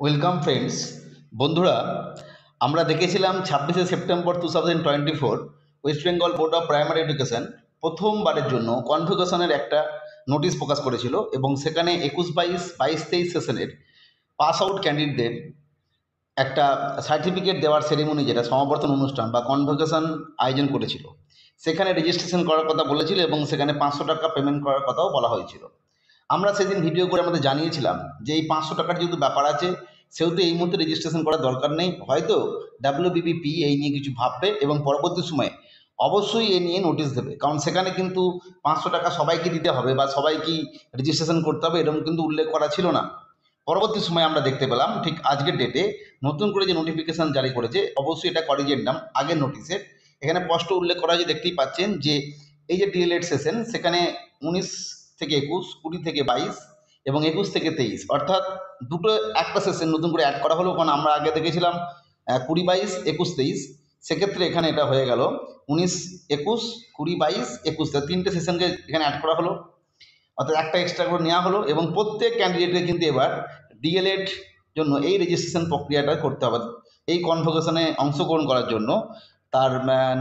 Welcome friends. বন্ধুরা, আমরা দেখেছিলাম 26 September 2024 West Bengal board of primary education প্রথমবারের জন্য কনভোকেশনের একটা নোটিশ প্রকাশ করেছিল এবং সেখানে 21-22 সেশনের পাস আউট ক্যান্ডিডেটদের একটা সার্টিফিকেট দেওয়ার সেরেমনি, যেটা সমাবর্তন অনুষ্ঠান বা কনভোকেশন আয়োজন করেছিল। সেখানে রেজিস্ট্রেশন করার কথা বলেছিল এবং সেখানে 500 টাকা পেমেন্ট করার কথাও বলা হয়েছিল। আমরা সেদিন ভিডিও করে আমাদের জানিয়েছিলাম যে এই 500 টাকার যেহেতু ব্যাপার আছে, সেহেতু এই মুহূর্তে রেজিস্ট্রেশন করার দরকার নেই। হয়তো ডাব্লিউবিবিপি এই নিয়ে কিছু ভাববে এবং পরবর্তী সময়ে অবশ্যই এ নিয়ে নোটিশ দেবে, কারণ সেখানে কিন্তু 500 টাকা সবাইকে দিতে হবে বা সবাইকেই রেজিস্ট্রেশন করতে হবে এরকম কিন্তু উল্লেখ করা ছিল না। পরবর্তী সময়ে আমরা দেখতে পেলাম ঠিক আজকের ডেটে নতুন করে যে নোটিফিকেশান জারি করেছে, অবশ্যই এটা করিজেন্ডাম আগের নোটিশের। এখানে স্পষ্ট উল্লেখ করা হয়েছে, দেখতেই পাচ্ছেন যে এই যে ডিএলএড সেশন, সেখানে 19 থেকে 21, 20 থেকে 22 এবং 21 থেকে 23, অর্থাৎ দুটো একটা সেশন নতুন করে অ্যাড করা হলো। কারণ আমরা আগে দেখেছিলাম 20-22, 21-23, সেক্ষেত্রে এখানে এটা হয়ে গেল 19-21, 20-22, 21, তিনটে সেশনকে এখানে অ্যাড করা হলো, অর্থাৎ একটা এক্সট্রা করে নেওয়া হলো। এবং প্রত্যেক ক্যান্ডিডেটকে কিন্তু এবার ডিএলএড জন্য এই রেজিস্ট্রেশন প্রক্রিয়াটা করতে হবে। এই কনভোকেশনে অংশগ্রহণ করার জন্য তার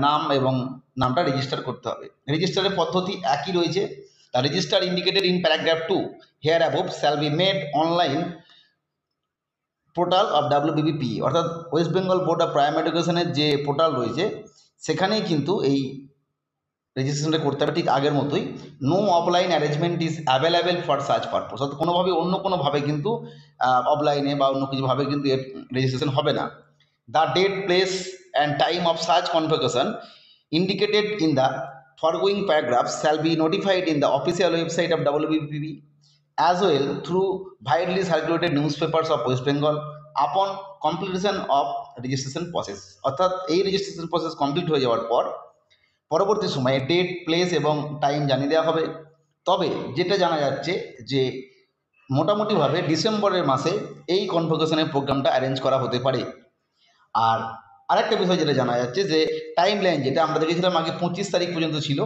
নাম এবং নামটা রেজিস্টার করতে হবে। রেজিস্টারের পদ্ধতি একই রয়েছে। The register indicated in paragraph 2 here above shall be made online portal of WBBP, অর্থাৎ West Bengal board of primary এডুকেশনের যে পোর্টাল রয়েছে সেখানেই কিন্তু এই রেজিস্ট্রেশনটা করতে হবে ঠিক আগের মতোই। No offline arrangement is available for search purpose, অর্থাৎ কোনোভাবে অন্য কোনোভাবে কিন্তু অফলাইনে বা অন্য কিছুভাবে কিন্তু এর রেজিস্ট্রেশন হবে না। The date, place and time of search convocation indicated in the foregoing paragraphs shall be notified in the official website of WBPP as well through widely circulated newspapers of West Bengal upon completion of registration process, অর্থাৎ এই registration process complete হয়ে যাওয়ার পর পরবর্তী সময়ে date, place এবং time জানিয়ে দেওয়া হবে। তবে যেটা জানা যাচ্ছে যে মোটামুটিভাবে ডিসেম্বরের মাসে এই কনভোকেশনের প্রোগ্রামটা অ্যারেঞ্জ করা হতে পারে। আর আরেকটা বিষয় যেটা জানা যাচ্ছে যে টাইম লাইন, যেটা আমরা দেখেছিলাম আগে 25 তারিখ পর্যন্ত ছিল,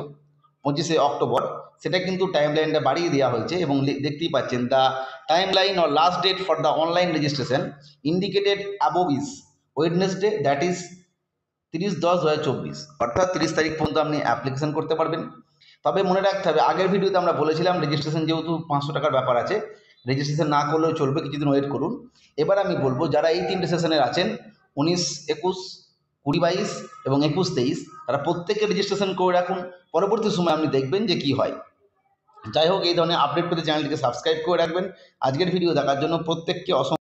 25শে অক্টোবর, সেটা কিন্তু টাইম লাইনটা বাড়িয়ে দেওয়া হয়েছে। এবং দেখতেই পাচ্ছেন the time line or last date for the online registration indicated above is Wednesday, that is 30/10/2024, অর্থাৎ 30 তারিখ পর্যন্ত আপনি অ্যাপ্লিকেশন করতে পারবেন। তবে মনে রাখতে হবে, আগের ভিডিওতে আমরা বলেছিলাম রেজিস্ট্রেশন যেহেতু 500 টাকার ব্যাপার আছে, রেজিস্ট্রেশন না করলেও চলবে, কিছুদিন ওয়েট করুন। এবার আমি বলবো যারা এই তিনটে সেশনের আছেন 19-21, 20-22 এবং 21-23, তারা প্রত্যেকে রেজিস্ট্রেশন করে রাখুন। পরবর্তী সময় আপনি দেখবেন যে কি হয়। যাই হোক, এই ধরনের আপডেট পেতে চ্যানেলটিকে সাবস্ক্রাইব করে রাখবেন। আজকের ভিডিও দেখার জন্য প্রত্যেককে অসংখ্য